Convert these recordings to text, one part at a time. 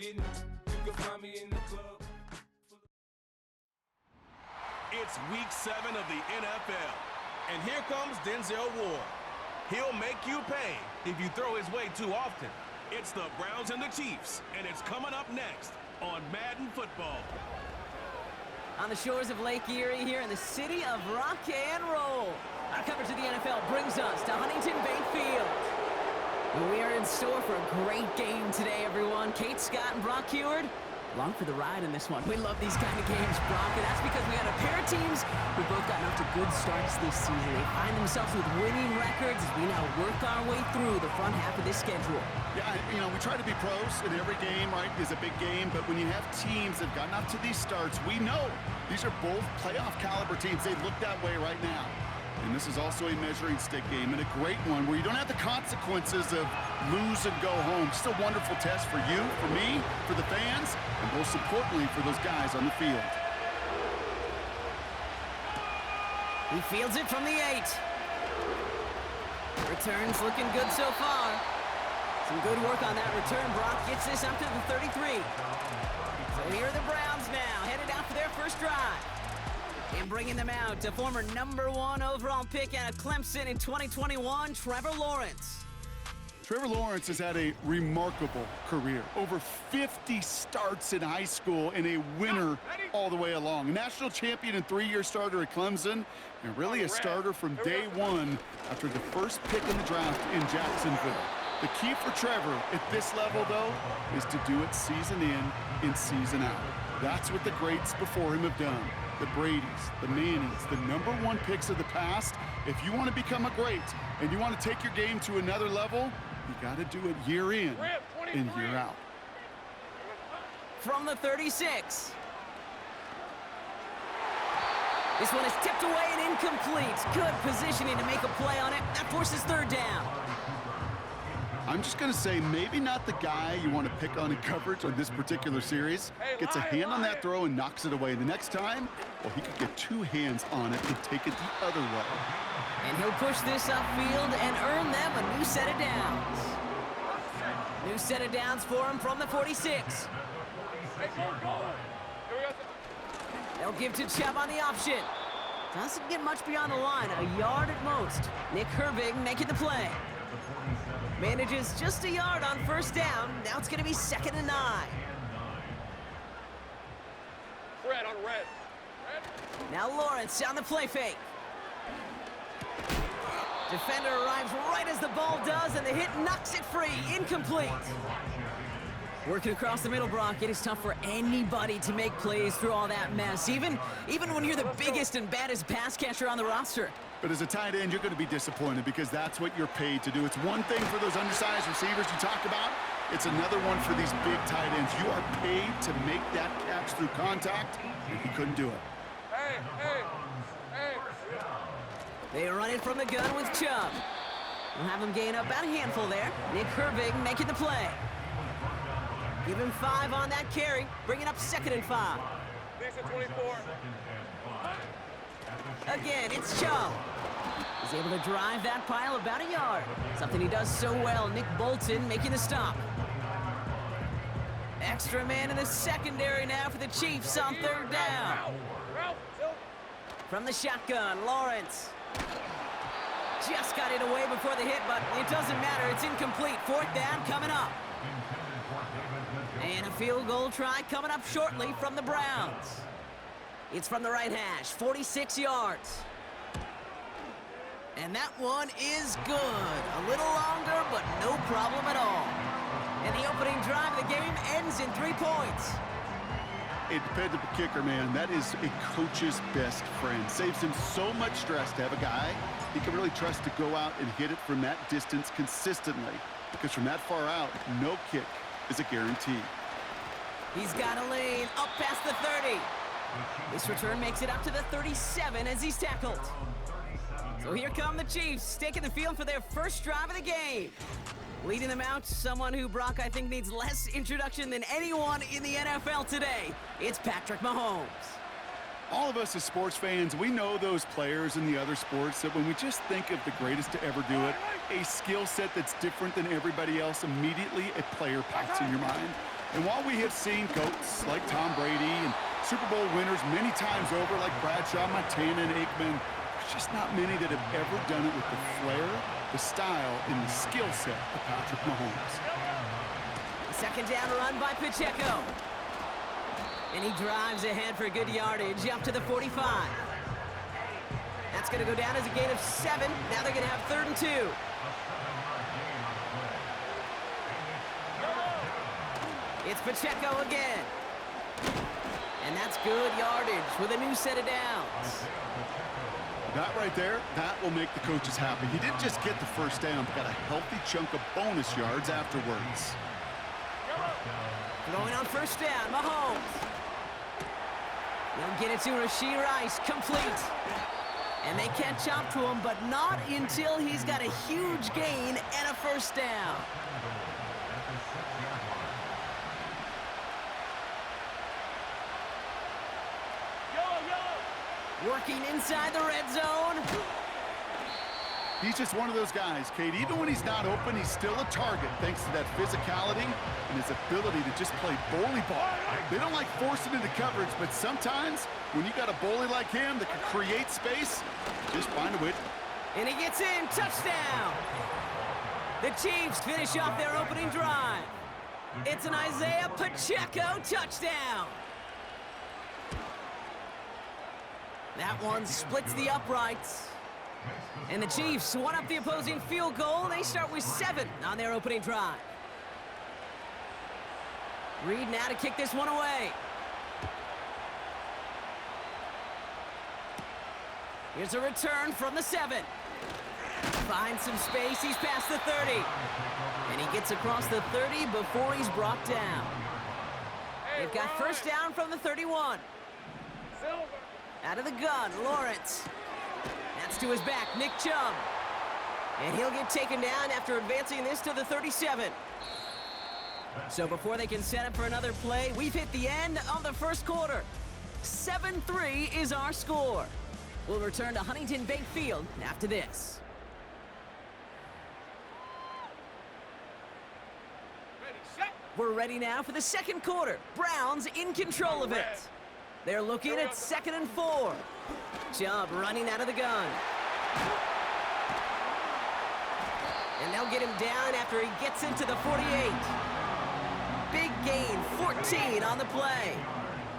getting you can find me in the club. It's week 7 of the NFL, and here comes Denzel Ward. He'll make you pay if you throw his way too often. It's the Browns and the Chiefs, and it's coming up next on Madden Football. On the shores of Lake Erie here in the city of rock and roll, our coverage of the NFL brings us to Huntington Bank Field. We are in store for a great game today, everyone. Kate Scott and Brock Heward, along for the ride in this one. We love these kind of games, Brock, and that's because we got a pair of teams who've both gotten off to good starts this season. They find themselves with winning records as we now work our way through the front half of this schedule. Yeah, we try to be pros, and every game, right, is a big game, but when you have teams that have gotten off to these starts, we know these are both playoff caliber teams. They look that way right now. And this is also a measuring stick game, and a great one where you don't have the consequences of lose and go home. Just a wonderful test for you, for me, for the fans, and most importantly for those guys on the field. He fields it from the 8. Return's looking good so far. Some good work on that return. Brock gets this up to the 33. So here are the Browns now, headed out for their first drive. And bringing them out to former #1 overall pick out of Clemson in 2021, Trevor Lawrence. Trevor Lawrence has had a remarkable career. Over 50 starts in high school and a winner all the way along. A national champion and 3-year starter at Clemson, and really a starter from day one after the first pick in the draft in Jacksonville. The key for Trevor at this level, though, is to do it season in and season out. That's what the greats before him have done. The Bradys, the Mannings, the #1 picks of the past. If you want to become a great and you want to take your game to another level, you got to do it year in and year out. From the 36. This one is tipped away and incomplete. Good positioning to make a play on it. That forces third down. I'm just going to say maybe not the guy you want to pick on in coverage on this particular series. Gets a hand on that throw and knocks it away. The next time, well, he could get 2 hands on it and take it the other way. And he'll push this upfield and earn them a new set of downs. New set of downs for him from the 46. They'll give to Chubb on the option. Doesn't get much beyond the line, a yard at most. Nick Herbig making the play. Manages just a yard on first down. Now it's going to be 2nd and 9. Red on red. Now Lawrence on the play fake. Defender arrives right as the ball does, and the hit knocks it free. Incomplete. Working across the middle, Brock, it is tough for anybody to make plays through all that mess, even when you're the biggest and baddest pass catcher on the roster. But as a tight end, you're going to be disappointed because that's what you're paid to do. It's one thing for those undersized receivers you talk about. It's another one for these big tight ends. You are paid to make that catch through contact, and he couldn't do it. Hey. They run it from the gun with Chubb. We'll have him gain up about a handful there. Nick Herbig making the play. Give him 5 on that carry, bringing up 2nd and 5. Decent 24. Again, it's Chubb. He's able to drive that pile about a yard. Something he does so well. Nick Bolton making the stop. Extra man in the secondary now for the Chiefs on 3rd down. From the shotgun, Lawrence. Just got it away before the hit, but it doesn't matter. It's incomplete. 4th down coming up. And a field goal try coming up shortly from the Browns. It's from the right hash, 46 yards. And that one is good. A little longer, but no problem at all. And the opening drive of the game ends in 3 points. A dependable kicker, man. That is a coach's best friend. Saves him so much stress to have a guy he can really trust to go out and hit it from that distance consistently. Because from that far out, no kick is a guarantee. He's got a lane up past the 30. This return makes it up to the 37 as he's tackled. So here come the Chiefs, taking the field for their first drive of the game. Leading them out, someone who, Brock, I think needs less introduction than anyone in the NFL today. It's Patrick Mahomes. All of us as sports fans, we know those players in the other sports that when we just think of the greatest to ever do it, a skill set that's different than everybody else, immediately a player pops in your mind. And while we have seen GOATs like Tom Brady and Super Bowl winners many times over like Bradshaw, Montana, and Aikman, there's just not many that have ever done it with the flair, the style, and the skill set of Patrick Mahomes. Second down run by Pacheco. And he drives ahead for good yardage up to the 45. That's going to go down as a gain of 7. Now they're going to have 3rd and 2. It's Pacheco again. And that's good yardage with a new set of downs. That right there, that will make the coaches happy. He didn't just get the first down, but got a healthy chunk of bonus yards afterwards. Going on first down, Mahomes. They'll get it to Rashee Rice, complete. And they catch up to him, but not until he's got a huge gain and a first down. Working inside the red zone. He's just one of those guys, Kate. Even when he's not open, he's still a target thanks to that physicality and his ability to just play bully ball. They don't like forcing into coverage, but sometimes when you got a bully like him that can create space, just find a way. And he gets in, touchdown. The Chiefs finish off their opening drive. It's an Isaiah Pacheco touchdown. That one splits the uprights. And the Chiefs one up the opposing field goal. They start with 7 on their opening drive. Reed now to kick this one away. Here's a return from the 7. Finds some space. He's past the 30. And he gets across the 30 before he's brought down. They've got first down from the 31. Out of the gun, Lawrence. That's to his back, Nick Chubb. And he'll get taken down after advancing this to the 37. So before they can set up for another play, we've hit the end of the first quarter. 7-3 is our score. We'll return to Huntington Bank Field after this. We're ready now for the second quarter. Browns in control of it. They're looking at 2nd and 4. Chubb running out of the gun. And they'll get him down after he gets into the 48. Big gain, 14 on the play.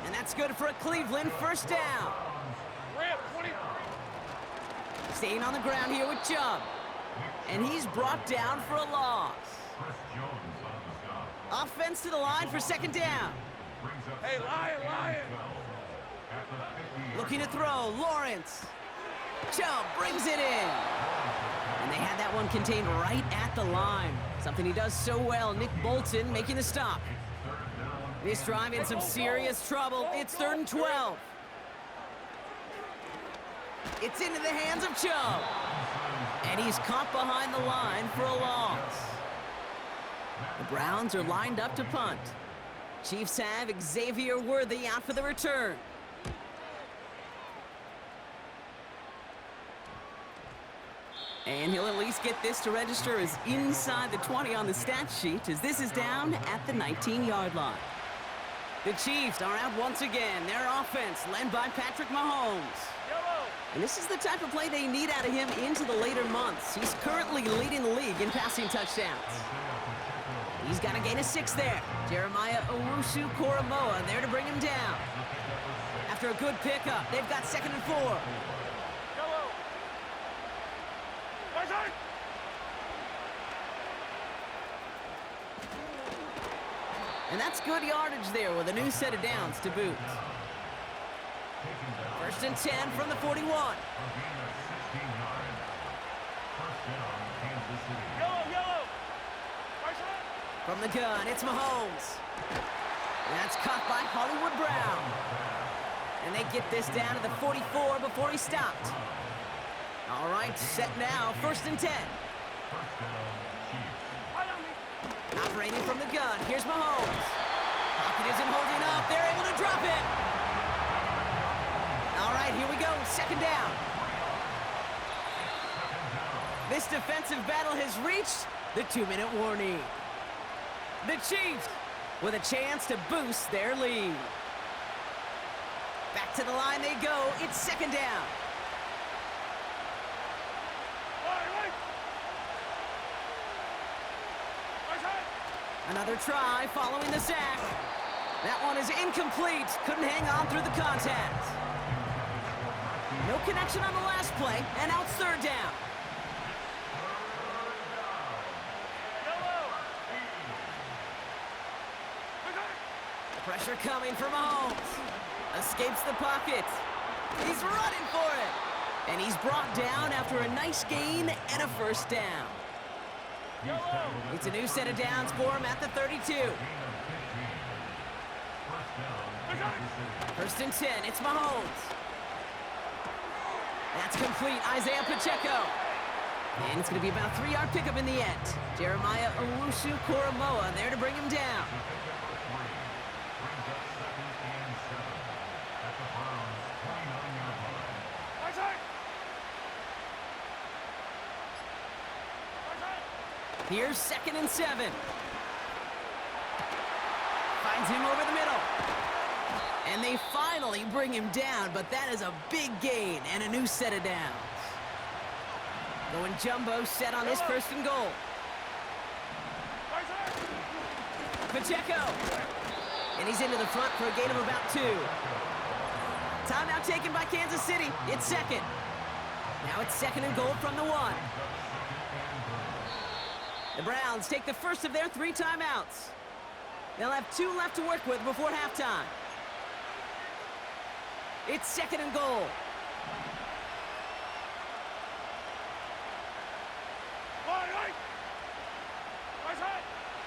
And that's good for a Cleveland first down. Staying on the ground here with Chubb. And he's brought down for a loss. Offense to the line for 2nd down. Hey, Lion! Looking to throw, Lawrence. Chubb brings it in. And they had that one contained right at the line. Something he does so well, Nick Bolton making the stop. This drive in some serious trouble. It's 3rd and 12. It's into the hands of Chubb. And he's caught behind the line for a loss. The Browns are lined up to punt. Chiefs have Xavier Worthy out for the return. And he'll at least get this to register as inside the 20 on the stat sheet, as this is down at the 19-yard line. The Chiefs are out once again. Their offense led by Patrick Mahomes. And this is the type of play they need out of him into the later months. He's currently leading the league in passing touchdowns. He's got a gain of 6 there. Jeremiah Owusu-Koramoah there to bring him down. After a good pickup, they've got 2nd and 4. And that's good yardage there with a new set of downs to boot. 1st and 10 from the 41. From the gun, it's Mahomes. And that's caught by Hollywood Brown. And they get this down to the 44 before he stopped. All right, set now, 1st and 10. Operating from the gun, here's Mahomes. Pocket isn't holding up, they're able to drop it. All right, here we go, 2nd down. This defensive battle has reached the 2-minute warning. The Chiefs with a chance to boost their lead. Back to the line they go. It's second down. Another try following the sack. That one is incomplete. Couldn't hang on through the contact. No connection on the last play, and now it's third down. Pressure coming from Mahomes. Escapes the pocket. He's running for it. And he's brought down after a nice gain and a first down. It's a new set of downs for him at the 32. First and 10, it's Mahomes. That's complete, Isaiah Pacheco. And it's going to be about a 3-yard pickup in the end. Jeremiah Owusu-Koramoah there to bring him down. Here's second and 7. Finds him over the middle. And they finally bring him down, but that is a big gain and a new set of downs. Going jumbo set on this first and goal. Pacheco. And he's into the front for a gain of about 2. Timeout taken by Kansas City. It's second. Now it's second and goal from the 1. The Browns take the first of their 3 timeouts. They'll have 2 left to work with before halftime. It's second and goal.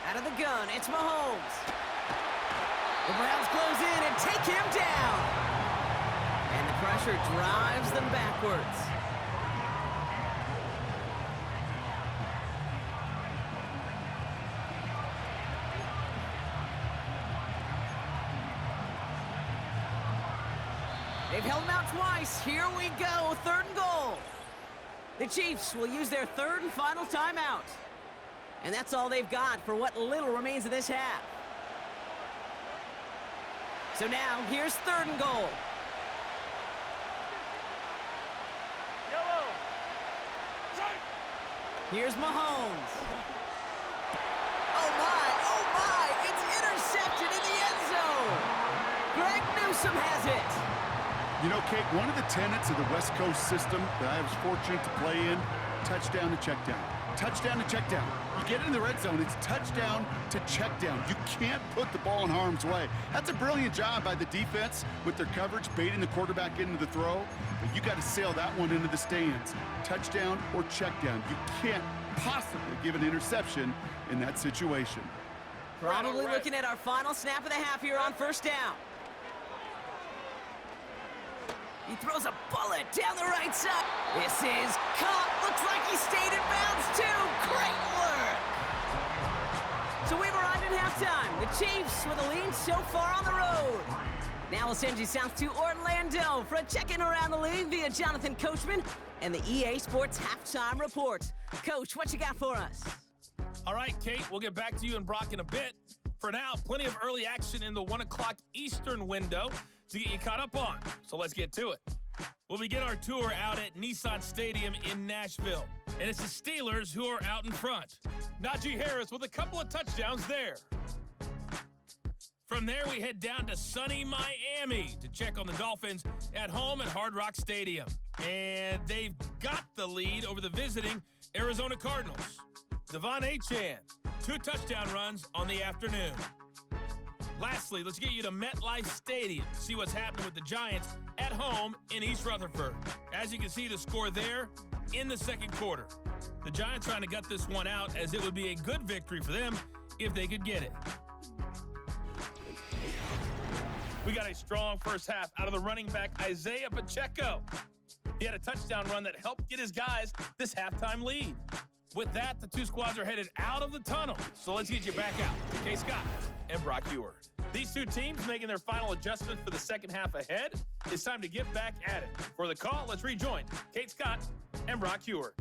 Out of the gun, it's Mahomes. The Browns close in and take him down. And the pressure drives them backwards. They've held him out twice. Here we go, third and goal. The Chiefs will use their third and final timeout. And that's all they've got for what little remains of this half. So now, here's third and goal. Here's Mahomes. Oh my, it's intercepted in the end zone. Greg Newsome has it. You know, Kate, one of the tenets of the West Coast system that I was fortunate to play in, touchdown to check down. Touchdown to check down. You get in the red zone, it's touchdown to check down. You can't put the ball in harm's way. That's a brilliant job by the defense with their coverage, baiting the quarterback into the throw. But you got to sail that one into the stands. Touchdown or check down. You can't possibly give an interception in that situation. Probably looking at our final snap of the half here on first down. He throws a bullet down the right side. This is caught. Looks like he stayed in bounds, too. Great work. So we've arrived at halftime. The Chiefs with a lead so far on the road. Now we'll send you south to Orlando for a check-in around the league via Jonathan Coachman and the EA Sports Halftime Report. Coach, what you got for us? All right, Kate, we'll get back to you and Brock in a bit. For now, plenty of early action in the 1 o'clock Eastern window to get you caught up on. So let's get to it. We'll begin our tour out at Nissan Stadium in Nashville. And it's the Steelers who are out in front. Najee Harris with a couple of touchdowns there. From there, we head down to sunny Miami to check on the Dolphins at home at Hard Rock Stadium. And they've got the lead over the visiting Arizona Cardinals. Devon Achane, 2 touchdown runs on the afternoon. Lastly, let's get you to MetLife Stadium to see what's happening with the Giants at home in East Rutherford. As you can see, the score there in the second quarter. The Giants trying to gut this one out, as it would be a good victory for them if they could get it. We got a strong first half out of the running back, Isaiah Pacheco. He had a touchdown run that helped get his guys this halftime lead. With that, the 2 squads are headed out of the tunnel. So let's get you back out to Kay Scott and Brock Ewert. These 2 teams making their final adjustment for the second half ahead. It's time to get back at it. For the call, let's rejoin Kate Scott and Brock Ewert.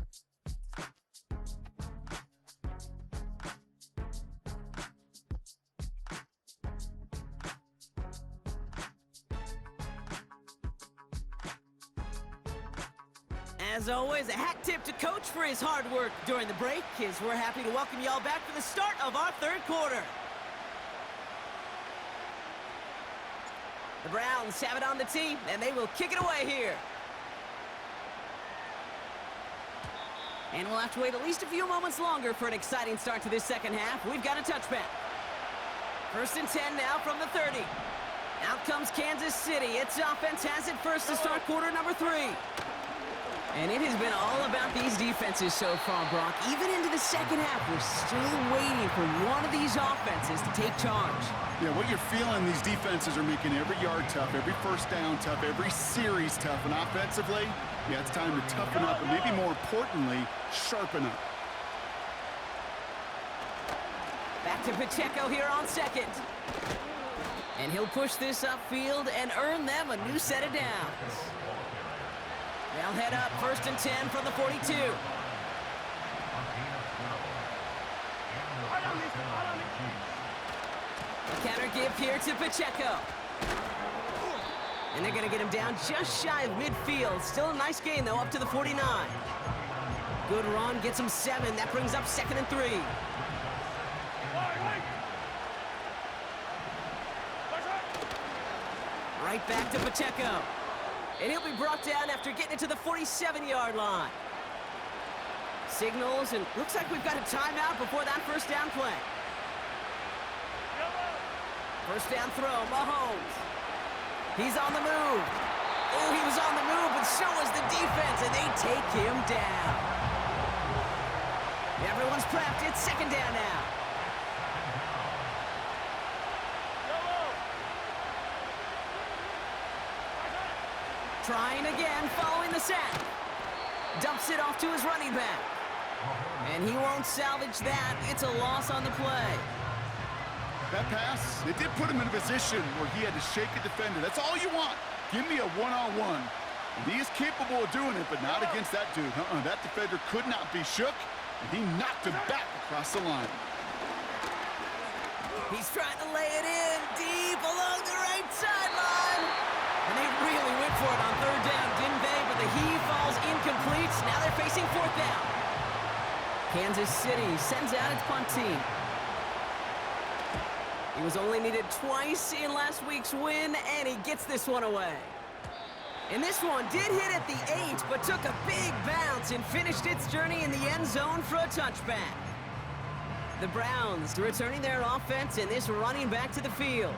As always, a hat tip to Coach for his hard work during the break, as we're happy to welcome you all back for the start of our third quarter. The Browns have it on the tee, and they will kick it away here. And we'll have to wait at least a few moments longer for an exciting start to this second half. We've got a touchback. 1st and 10 now from the 30. Out comes Kansas City. Its offense has it first to start quarter number 3. And it has been all about these defenses so far, Brock. Even into the second half, we're still waiting for one of these offenses to take charge. Yeah, what you're feeling, these defenses are making every yard tough, every first down tough, every series tough. And offensively, yeah, it's time to toughen up, and maybe more importantly, sharpen up. Back to Pacheco here on second. And he'll push this upfield and earn them a new set of downs. They'll head up 1st and 10 from the 42. A counter give here to Pacheco. And they're going to get him down just shy of midfield. Still a nice gain, though, up to the 49. Good run, gets him 7. That brings up 2nd and 3. Right back to Pacheco. And he'll be brought down after getting it to the 47-yard line. Signals, and looks like we've got a timeout before that first down play. First down throw, Mahomes. He's on the move. Oh, he was on the move, but so was the defense, and they take him down. Everyone's prepped. It's 2nd down now. Trying again, following the sack. Dumps it off to his running back. And he won't salvage that. It's a loss on the play. That pass, it did put him in a position where he had to shake a defender. That's all you want. Give me a one-on-one. And he is capable of doing it, but not against that dude. That defender could not be shook, and he knocked him back across the line. He's trying to lay it in deep along the right sideline. And they really went for it on 3rd down, didn't they? But the heave falls incomplete. Now they're facing 4th down. Kansas City sends out its punt team. He was only needed twice in last week's win, and he gets this one away. And this one did hit at the 8, but took a big bounce and finished its journey in the end zone for a touchback. The Browns returning their offense and this running back to the field.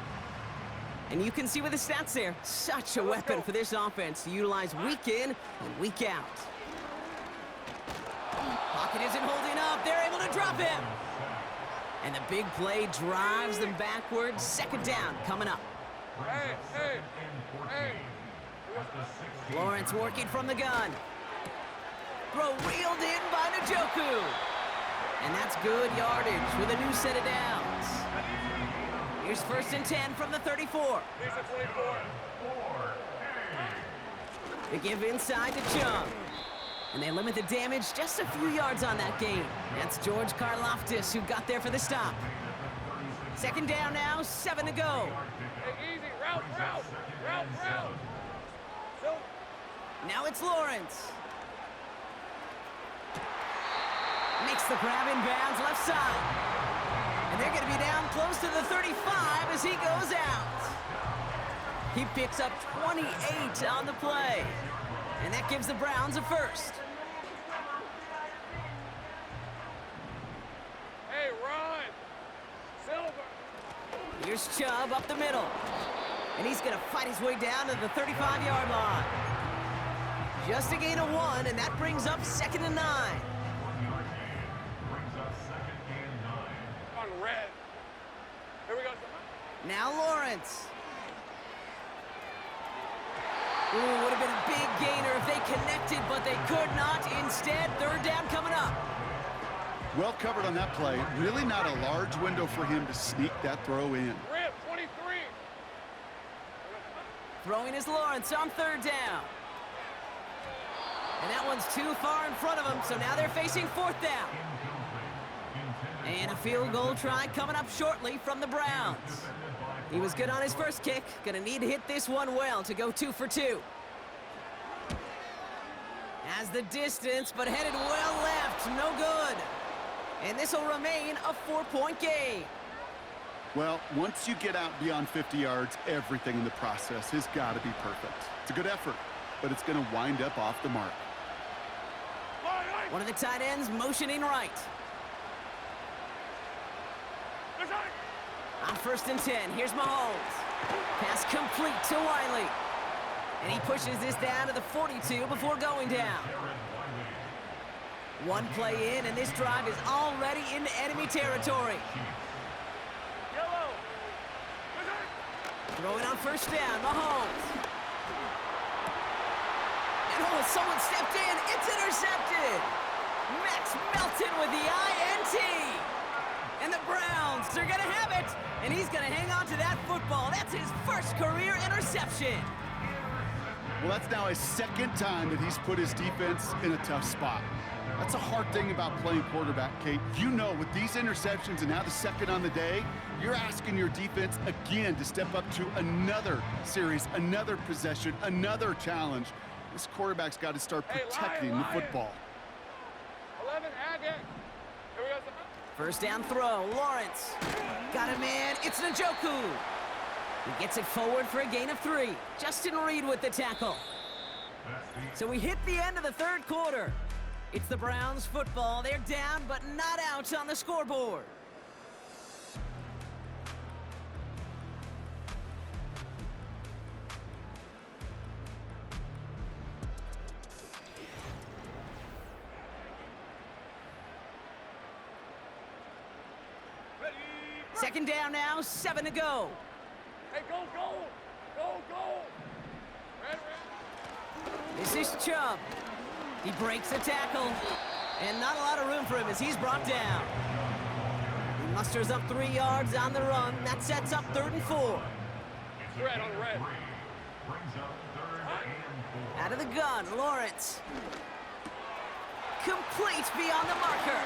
And you can see with the stats there, such a weapon for this offense to utilize week in and week out. Pocket isn't holding up. They're able to drop him. And the big play drives them backwards. 2nd down coming up. Hey. Lawrence working from the gun. Throw reeled in by Njoku. And that's good yardage with a new set of downs. Here's 1st and 10 from the 34. They give inside to Chung. And they limit the damage just a few yards on that gain. That's George Karlaftis who got there for the stop. 2nd down now, 7 to go. Hey, easy. Route. Now it's Lawrence. Makes the grab in bounds left side. And they're going to be down close to the 35 as he goes out. He picks up 28 on the play. And that gives the Browns a first. Hey, run. Silver. Here's Chubb up the middle. And he's going to fight his way down to the 35-yard line. Just a gain of 1, and that brings up 2nd and 9. On red. Here we go. Now Lawrence. Ooh, would have been a big gainer if they connected, but they could not. Instead, 3rd down coming up. Well covered on that play. Really not a large window for him to sneak that throw in. Rip, 23. Throwing is Lawrence on 3rd down. And that one's too far in front of them, so now they're facing 4th down. And a field goal try coming up shortly from the Browns. He was good on his first kick. Gonna need to hit this one well to go 2 for 2. Has the distance, but headed well left. No good. And this will remain a 4-point game. Well, once you get out beyond 50 yards, everything in the process has got to be perfect. It's a good effort, but it's going to wind up off the mark. One of the tight ends motioning right. On 1st and 10, here's Mahomes. Pass complete to Wiley. And he pushes this down to the 42 before going down. One play in, and this drive is already into enemy territory. Throwing on 1st down, Mahomes. And oh, someone stepped in. It's intercepted. Max Melton with the INT. And the Browns are going to have it. And he's going to hang on to that football. That's his first career interception. Well, that's now his 2nd time that he's put his defense in a tough spot. That's a hard thing about playing quarterback, Kate. You know, with these interceptions and now the 2nd on the day, you're asking your defense again to step up to another series, another possession, another challenge. This quarterback's got to start protecting the football. 11, add it. Here we go. 1st down throw, Lawrence. Got him in, it's Njoku. He gets it forward for a gain of 3. Justin Reed with the tackle. So we hit the end of the 3rd quarter. It's the Browns football. They're down, but not out on the scoreboard. Ready. 2nd down now, 7 to go. Hey, go, go. Go, go. Red. This is Chubb. He breaks a tackle, and not a lot of room for him as he's brought down. He musters up 3 yards on the run. That sets up 3rd and 4. Red on red. Out of the gun, Lawrence. Complete beyond the marker.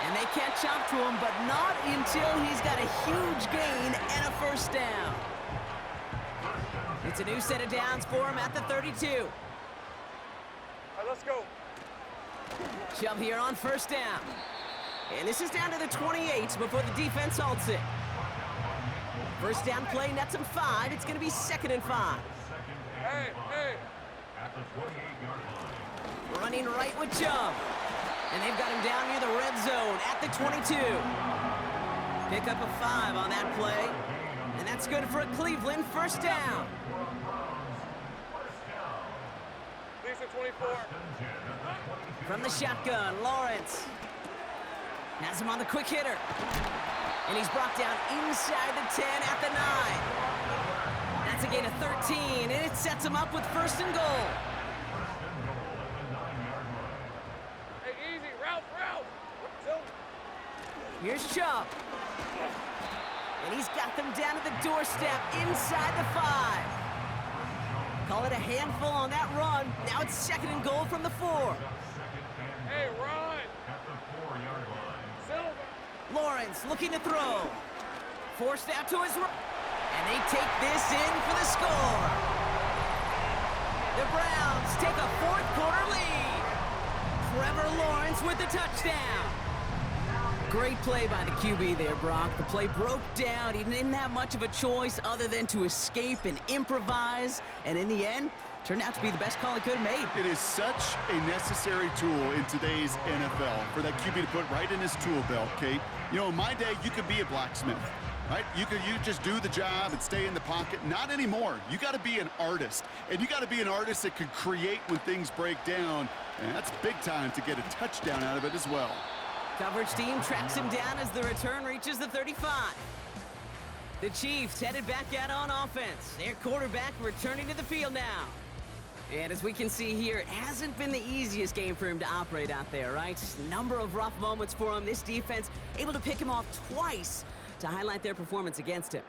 And they catch up to him, but not until he's got a huge gain and a 1st down. It's a new set of downs for him at the 32. All right, let's go. Chubb here on 1st down. And this is down to the 28 before the defense halts it. 1st down play nets him 5. It's going to be 2nd and 5. Hey, hey. Running right with Chubb. And they've got him down near the red zone at the 22. Pick up a 5 on that play. And that's good for a Cleveland 1st down. Lisa 24. From the shotgun, Lawrence. Has him on the quick hitter. And he's brought down inside the 10 at the 9. That's a gain of 13, and it sets him up with 1st and goal. Hey, easy. Route. Silver. Here's Chubb. And he's got them down at the doorstep inside the 5. Call it a handful on that run. Now it's 2nd and goal from the 4. Hey, run. Silver. Lawrence looking to throw. Forced out to his right. And they take this in for the score. The Browns take a 4th quarter lead. Trevor Lawrence with the touchdown. Great play by the QB there, Brock. The play broke down. He didn't have much of a choice other than to escape and improvise. And in the end, turned out to be the best call he could have made. It is such a necessary tool in today's NFL for that QB to put right in his tool belt, Kate. You know, in my day, you could be a blacksmith, right? You just do the job and stay in the pocket. Not anymore. You got to be an artist. And you got to be an artist that can create when things break down. And that's big time to get a touchdown out of it as well. Coverage team tracks him down as the return reaches the 35. The Chiefs headed back out on offense. Their quarterback returning to the field now. And as we can see here, it hasn't been the easiest game for him to operate out there, right? Number of rough moments for him. This defense able to pick him off twice to highlight their performance against him.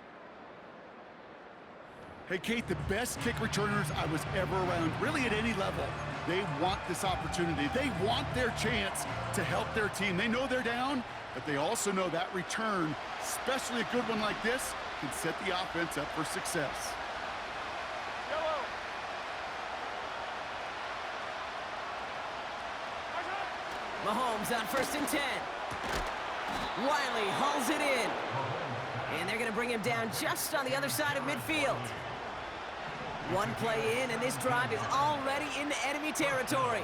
Hey, Kate, the best kick returners I was ever around, really at any level, they want this opportunity. They want their chance to help their team. They know they're down, but they also know that return, especially a good one like this, can set the offense up for success. Yellow. Mahomes on 1st and 10. Wiley hauls it in. And they're going to bring him down just on the other side of midfield. One play in, and this drive is already into enemy territory.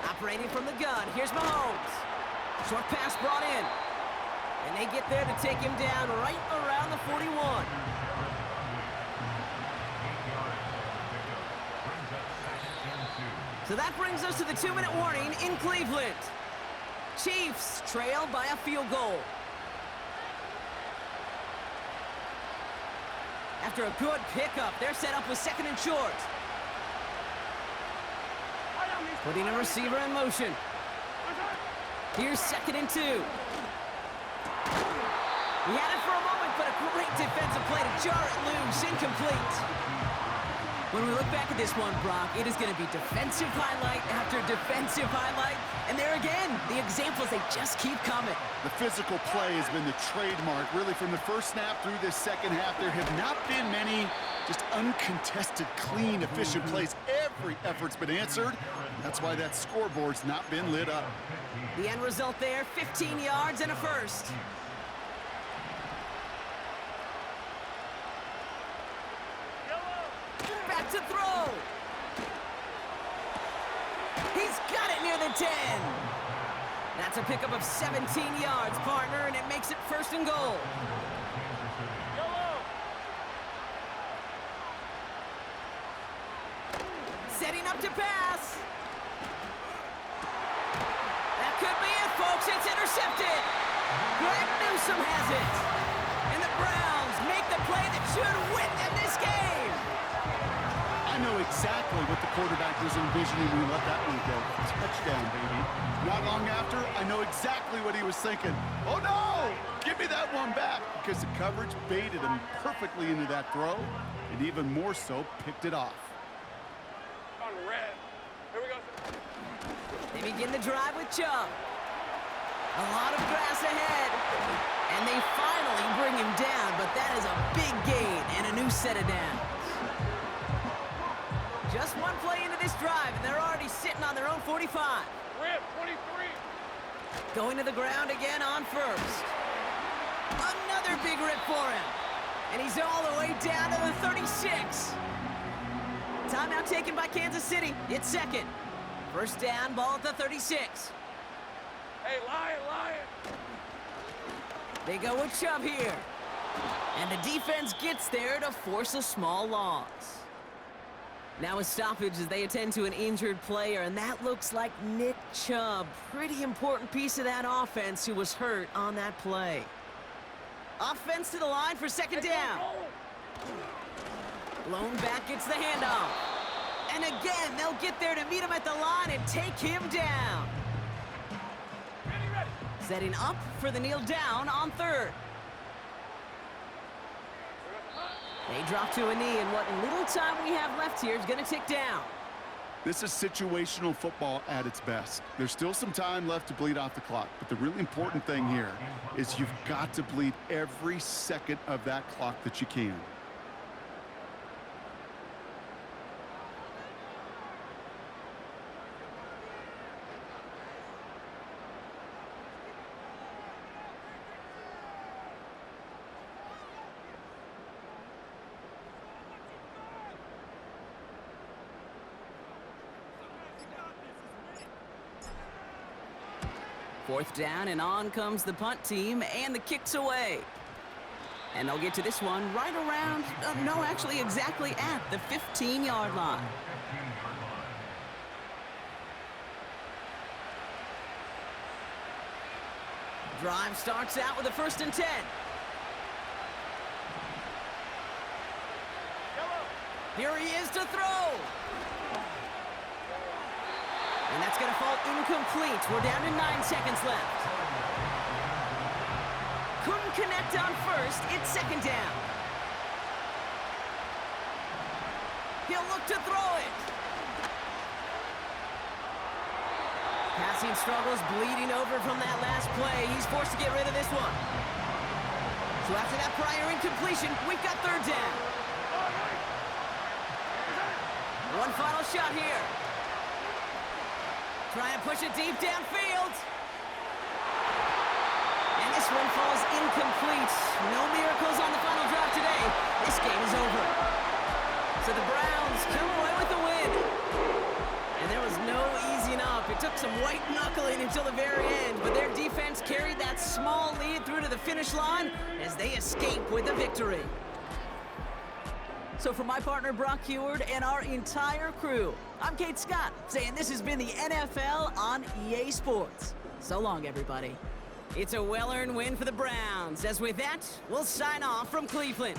Operating from the gun, here's Mahomes. Short pass brought in. And they get there to take him down right around the 41. So that brings us to the 2-minute warning in Cleveland. Chiefs trail by a field goal. After a good pickup, they're set up with 2nd and short. Putting a receiver in motion. Here's 2nd and 2. He had it for a moment, but a great defensive play to jar it loose. Incomplete. When we look back at this one, Brock, it is going to be defensive highlight after defensive highlight. And there again, the examples, they just keep coming. The physical play has been the trademark. Really, from the first snap through this second half, there have not been many just uncontested, clean, efficient plays. Every effort's been answered. That's why that scoreboard's not been lit up. The end result there, 15 yards and a first. Back to throw. He's got it near the 10. That's a pickup of 17 yards, partner, and it makes it 1st and goal. Setting up to pass. That could be it, folks. It's intercepted. Greg Newsome has it. And the Browns make the play that should win them this game. I know exactly what the quarterback was envisioning when he let that one go. Touchdown, baby. Not long after, I know exactly what he was thinking. Oh, no! Give me that one back, because the coverage baited him perfectly into that throw, and even more so, picked it off. On red. Here we go. They begin the drive with Chubb. A lot of grass ahead. And they finally bring him down, but that is a big gain and a new set of downs. Just one play into this drive, and they're already sitting on their own 45. Rip, 23. Going to the ground again on 1st. Another big rip for him. And he's all the way down to the 36. Timeout taken by Kansas City. It's 2nd. 1st down, ball at the 36. Hey, Lion. They go with Chubb here. And the defense gets there to force a small loss. Now a stoppage as they attend to an injured player, and that looks like Nick Chubb. Pretty important piece of that offense who was hurt on that play. Offense to the line for 2nd down. Blown back gets the handoff. And again, they'll get there to meet him at the line and take him down. Ready. Setting up for the kneel down on 3rd. They drop to a knee, and what little time we have left here is going to tick down. This is situational football at its best. There's still some time left to bleed off the clock, but the really important thing here is you've got to bleed every second of that clock that you can. Fourth down, and on comes the punt team, and the kick's away. And they'll get to this one right around, no, actually exactly at the 15-yard line. Drive starts out with a 1st and 10. Here he is to throw. And that's going to fall incomplete. We're down to 9 seconds left. Couldn't connect on 1st. It's 2nd down. He'll look to throw it. Passing struggles bleeding over from that last play. He's forced to get rid of this one. So after that prior incompletion, we've got 3rd down. One final shot here. Try and push it deep downfield. And this one falls incomplete. No miracles on the final drive today. This game is over. So the Browns come away with the win. And there was no easing up. It took some white knuckling until the very end, but their defense carried that small lead through to the finish line as they escape with a victory. So for my partner Brock Heward and our entire crew, I'm Kate Scott, saying this has been the NFL on EA Sports. So long, everybody. It's a well-earned win for the Browns, as with that, we'll sign off from Cleveland.